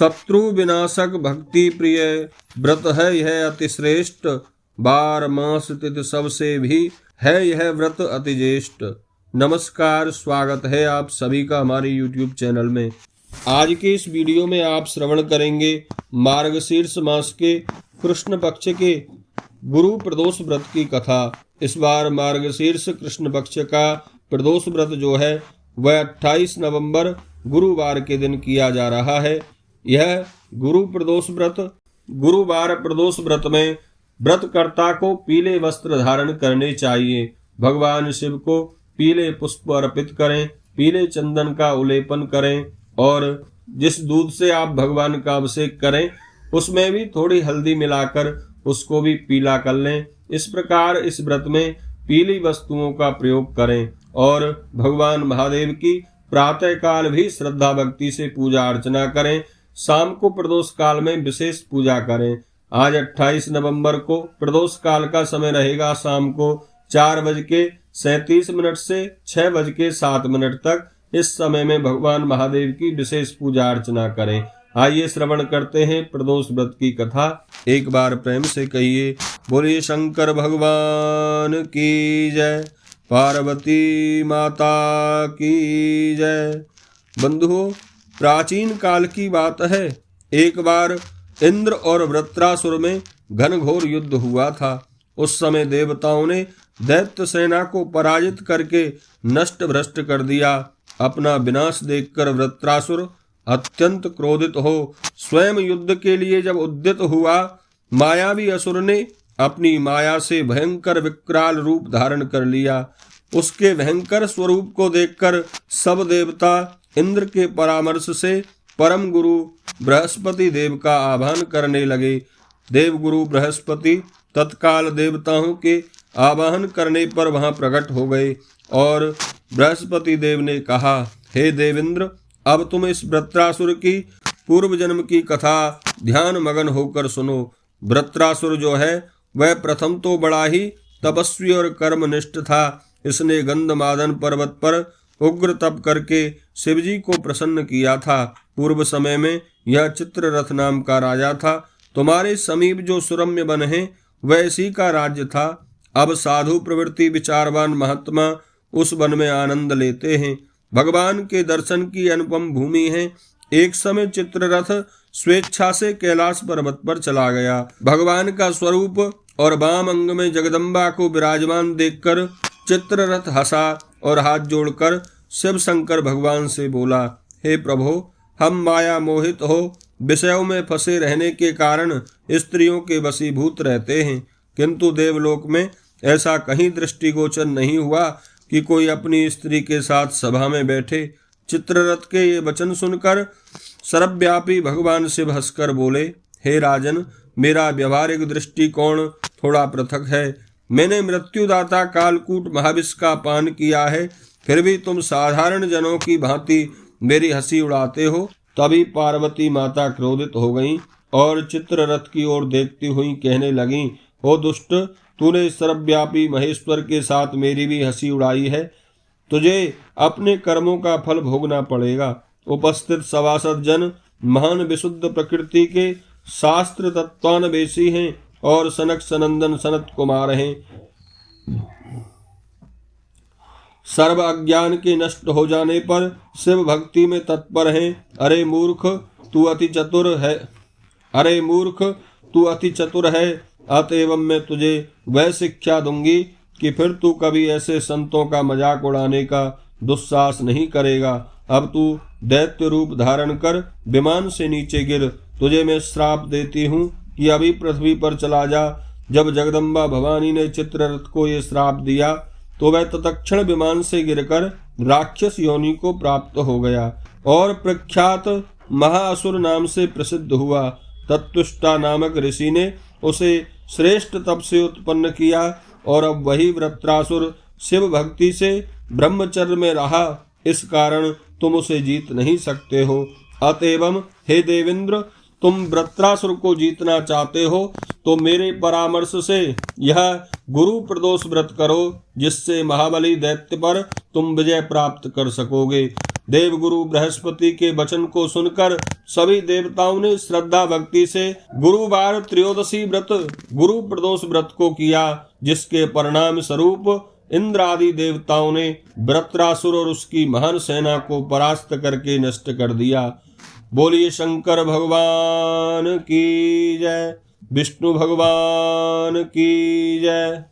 शत्रु विनाशक भक्ति प्रिय व्रत है यह अति श्रेष्ठ। 12 मास तिथि सबसे भी है यह व्रत अति ज्येष्ठ। नमस्कार, स्वागत है आप सभी का हमारे YouTube चैनल में। आज के इस वीडियो में आप श्रवण करेंगे मार्गशीर्ष मास के कृष्ण पक्ष के गुरु प्रदोष व्रत की कथा। इस बार मार्गशीर्ष कृष्ण पक्ष का प्रदोष व्रत जो है वह 28 नवंबर गुरुवार के दिन किया जा रहा है। यह गुरुवार प्रदोष व्रत में व्रतकर्ता को पीले वस्त्र धारण करने चाहिए। भगवान शिव को पीले पुष्प अर्पित करें, पीले चंदन का उलेपन करें और जिस दूध से आप भगवान का अभिषेक करें उसमें भी थोड़ी हल्दी मिलाकर उसको भी पीला कर लें। इस प्रकार इस व्रत में पीली वस्तुओं का प्रयोग करें और भगवान महादेव की प्रातः काल भी श्रद्धा भक्ति से पूजा अर्चना करें। शाम को प्रदोष काल में विशेष पूजा करें। आज 28 नवंबर को प्रदोष काल का समय रहेगा शाम को 4:37 से 6:07 तक। इस समय में भगवान महादेव की विशेष पूजा अर्चना करें। आइए श्रवण करते हैं प्रदोष व्रत की कथा। एक बार प्रेम से कहिए, बोलिए शंकर भगवान की जय, पार्वती माता की जय। बंधुओं, प्राचीन काल की बात है। एक बार इंद्र और वृत्रासुर में घनघोर युद्ध हुआ था। उस समय देवताओं ने दैत्य सेना को पराजित करके नष्ट भ्रष्ट कर दिया। अपना विनाश देखकर वृत्रासुर अत्यंत क्रोधित हो स्वयं युद्ध के लिए जब उद्यत हुआ, मायावी असुर ने अपनी माया से भयंकर विकराल रूप धारण कर लिया। उसके भयंकर स्वरूप को देखकर सब देवता इंद्र के परामर्श से परम गुरु बृहस्पति देव का आह्वान करने लगे। देव गुरु बृहस्पति तत्काल देवताओं के आवाहन करने पर वहां प्रकट हो गए और बृहस्पति देव ने कहा, हे देवेंद्र, अब तुम इस वृत्रासुर की पूर्व जन्म की कथा ध्यान मगन होकर सुनो। वृत्रासुर जो है वह प्रथम तो बड़ा ही तपस्वी और कर्मनिष्ठ था। इसने गंधमादन पर्वत पर उग्र तप करके शिवजी को प्रसन्न किया था। पूर्व समय में यह चित्ररथ नाम का राजा था। तुम्हारे समीप जो सुरम्य वन है वह इसी का राज्य था। अब साधु प्रवृत्ति विचारवान महात्मा उस वन में आनंद लेते हैं। भगवान के दर्शन की अनुपम भूमि है। एक समय चित्ररथ स्वेच्छा से कैलाश पर्वत पर चला गया। भगवान का स्वरूप और वाम अंग में जगदम्बा को विराजमान देखकर चित्ररथ हंसा और हाथ जोड़कर शिव शंकर भगवान से बोला, हे प्रभु, हम माया मोहित हो विषयों में फंसे रहने के कारण स्त्रियों के वशीभूत रहते हैं, किंतु देवलोक में ऐसा कहीं दृष्टिगोचर नहीं हुआ कि कोई अपनी स्त्री के साथ सभा में बैठे। चित्ररथ के ये वचन सुनकर सर्वव्यापी भगवान शिव हंसकर बोले, हे राजन, मेरा व्यवहारिक दृष्टिकोण थोड़ा पृथक है। मैंने मृत्युदाता कालकूट महाविष का पान किया है, फिर भी तुम साधारण जनों की भांति मेरी हंसी उड़ाते हो। तभी पार्वती माता क्रोधित हो गईं और चित्ररथ की ओर देखती हुई कहने लगीं, ओ दुष्ट, तूने सर्वव्यापी महेश्वर के साथ मेरी भी हंसी उड़ाई है। तुझे अपने कर्मों का फल भोगना पड़ेगा। उपस्थित सभासद जन महान विशुद्ध प्रकृति के शास्त्र तत्वान्वेषी हैं और सनक सनंदन सनत कुमार हैं। सर्व अज्ञान के नष्ट हो जाने पर शिव भक्ति में तत्पर हैं। अरे मूर्ख, तू अति चतुर है। अतएव मैं तुझे वह शिक्षा दूंगी कि फिर तू कभी ऐसे संतों का मजाक उड़ाने का दुस्साहस नहीं करेगा। अब तू दैत्य रूप धारण कर विमान से नीचे गिर। तुझे मैं श्राप देती हूँ कि अभी पृथ्वी पर चला जा। जब जगदम्बा भवानी ने चित्ररथ को ये श्राप दिया तो वह तत्क्षण विमान से गिरकर राक्षस योनि को प्राप्त हो गया और प्रख्यात महाअसुर नाम से प्रसिद्ध हुआ। तत्तुष्टा नामक ऋषि ने उसे श्रेष्ठ तप से उत्पन्न किया और अब वही वृत्रासुर शिव भक्ति से ब्रह्मचर्य में रहा। इस कारण तुम उसे जीत नहीं सकते हो। अतएव हे देवेंद्र, तुम वृत्रासुर को जीतना चाहते हो तो मेरे परामर्श से यह गुरु प्रदोष व्रत करो, जिससे महाबली दैत्य पर तुम विजय प्राप्त कर सकोगे। देवगुरु बृहस्पति के वचन को सुनकर सभी देवताओं ने श्रद्धा भक्ति से गुरुवार त्रयोदशी व्रत गुरु प्रदोष व्रत को किया, जिसके परिणाम स्वरूप इंद्र आदि देवताओं ने वृत्रासुर और उसकी महान सेना को परास्त करके नष्ट कर दिया। बोलिए शंकर भगवान की जय, विष्णु भगवान की जय।